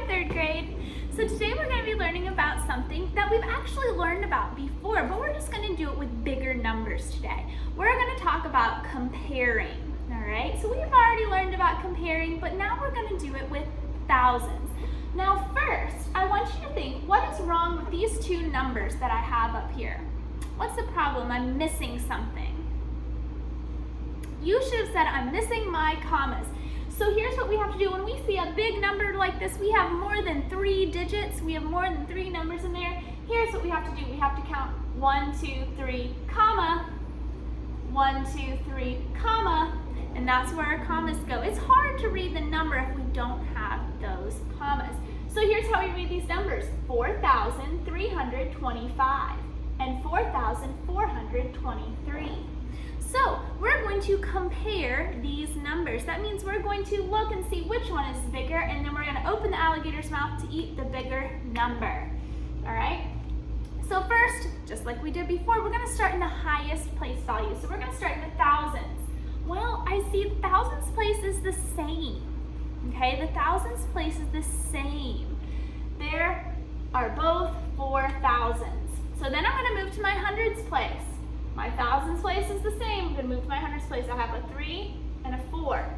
third grade. So today we're going to be learning about something that we've actually learned about before, but we're just going to do it with bigger numbers today. We're going to talk about comparing, all right? So we've already learned about comparing, but now we're going to do it with thousands. Now first, I want you to think, what is wrong with these two numbers that I have up here? What's the problem? I'm missing something. You should have said, I'm missing my commas. So here's what we have to do. When we see a big number like this, we have more than 3 digits. We have more than 3 numbers in there. Here's what we have to do. We have to count 1, 2, 3, comma, 1, 2, 3, comma, and that's where our commas go. It's hard to read the number if we don't have those commas. So here's how we read these numbers: 4,325 and 4,423. So we're going to compare these numbers. That means we're going to look and see which one is bigger, and then we're going to open the alligator's mouth to eat the bigger number. All right? So first, just like we did before, we're going to start in the highest place value. So we're going to start in the thousands. Well, I see the thousands place is the same. Okay, the thousands place is the same. There are both 4 thousands. So then I'm going to move to my hundreds place. My thousands place is the same. I'm going to move to my hundreds place. I have a 3 and a 4.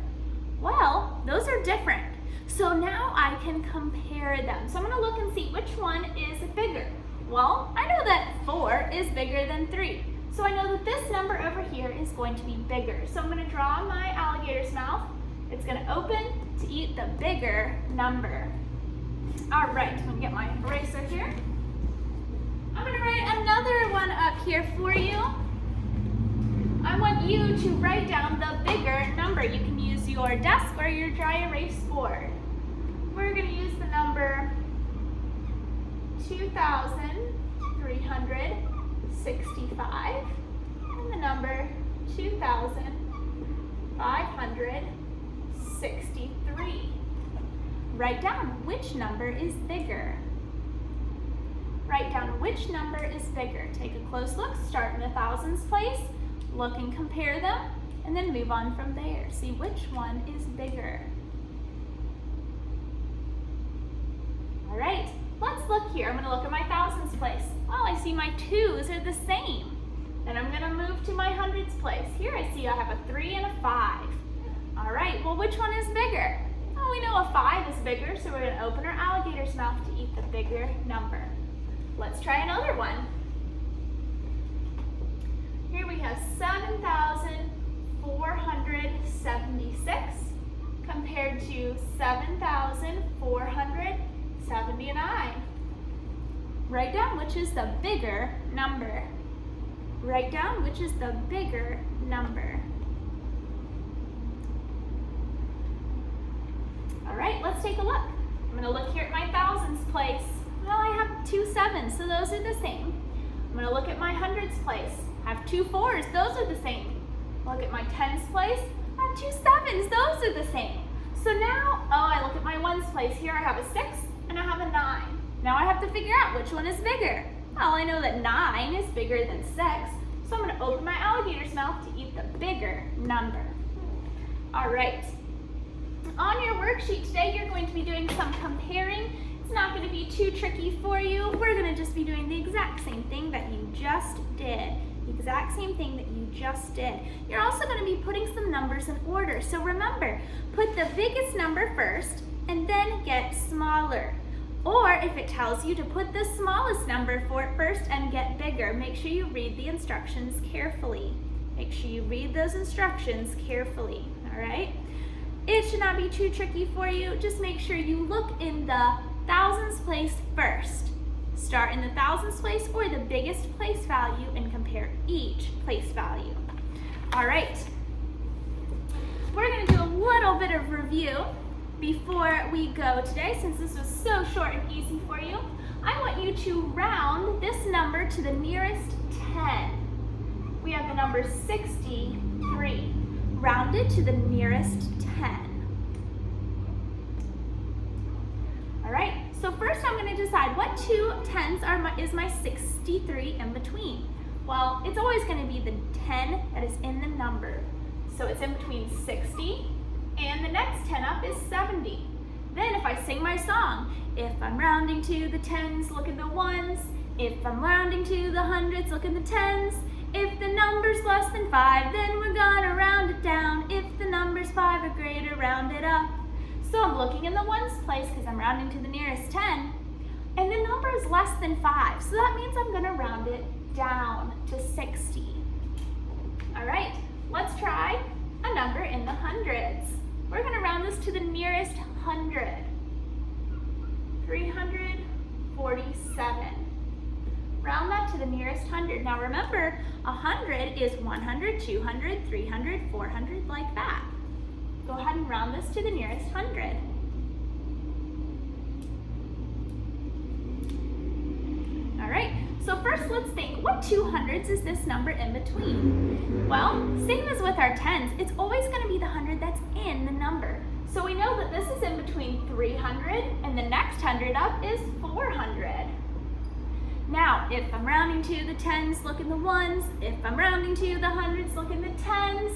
Well, those are different. So now I can compare them. So I'm going to look and see which one is bigger. Well, I know that 4 is bigger than 3. So I know that this number over here is going to be bigger. So I'm going to draw my alligator's mouth. It's going to open to eat the bigger number. All right, I'm going to get my eraser here. I'm going to write another one up here for you. I want you to write down the bigger number. You can use your desk or your dry erase board. We're going to use the number 2,365 and the number 2,563. Write down which number is bigger. Write down which number is bigger. Take a close look, start in the thousands place, look and compare them, and then move on from there. See which one is bigger. All right, let's look here. I'm going to look at my thousands place. Well, I see my 2's are the same. Then I'm going to move to my hundreds place. Here I see I have a 3 and a 5. All right, well, which one is bigger? Well, we know a 5 is bigger, so we're going to open our alligator's mouth to eat the bigger number. Let's try another one. Here we have 7,476 compared to 7,479. Write down which is the bigger number. Write down which is the bigger number. All right, let's take a look. I'm going to look here at my thousands place. Well, I have 2 7s, so those are the same. I'm going to look at my hundreds place. I have 2 4s, those are the same. Look at my tens place. I have 2 7s, those are the same. So now, I look at my ones place. Here I have a 6 and I have a 9. Now I have to figure out which one is bigger. Well, I know that 9 is bigger than 6, so I'm going to open my alligator's mouth to eat the bigger number. All right. On your worksheet today, you're going to be doing some comparing. It's not going to be too tricky for you. We're going to just be doing the exact same thing that you just did. The exact same thing that you just did. You're also going to be putting some numbers in order. So remember, put the biggest number first and then get smaller. Or if it tells you to put the smallest number for it first and get bigger, make sure you read the instructions carefully. Make sure you read those instructions carefully, all right? It should not be too tricky for you. Just make sure you look in the thousands place first. Start in the thousands place or the biggest place value and compare each place value. All right. We're going to do a little bit of review before we go today, since this was so short and easy for you. I want you to round this number to the nearest 10. We have the number 63. Rounded to the nearest 10. All right, so first I'm going to decide what 2 10s is my 63 in between. Well, it's always going to be the 10 that is in the number. So it's in between 60 and the next 10 up is 70. Then if I sing my song, if I'm rounding to the tens, look at the ones. If I'm rounding to the hundreds, look at the tens. If the number's less than 5, then we're gonna round it down. If the number's 5 or greater, round it up. So I'm looking in the ones place because I'm rounding to the nearest 10. And the number is less than 5, so that means I'm gonna round it down to 60. All right, let's try a number in the hundreds. We're gonna round this to the nearest 100. 347. Round that to the nearest 100. Now remember, 100 is 100, 200, 300, 400, like that. Go ahead and round this to the nearest 100. All right, so first let's think, what 200s is this number in between? Well, same as with our tens, it's always gonna be the 100 that's in the number. So we know that this is in between 300 and the next 100 up is 400. Now, if I'm rounding to the tens, look in the ones. If I'm rounding to the hundreds, look in the tens.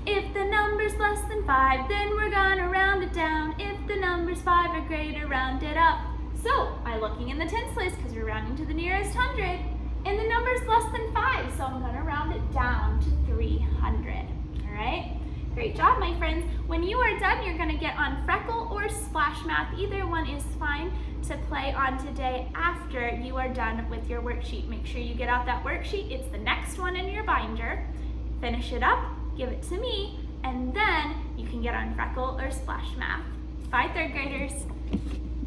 If the number's less than 5, then we're gonna round it down. If the number's 5 or greater, round it up. So, I'm looking in the tens place because we're rounding to the nearest 100. And the number's less than 5, so I'm gonna round it down to 300. All right? Great job, my friends. When you are done, you're gonna get on Freckle or Splash Math. Either one is fine to play on today after you are done with your worksheet. Make sure you get out that worksheet. It's the next one in your binder. Finish it up, give it to me, and then you can get on Freckle or Splash Math. Bye, third graders.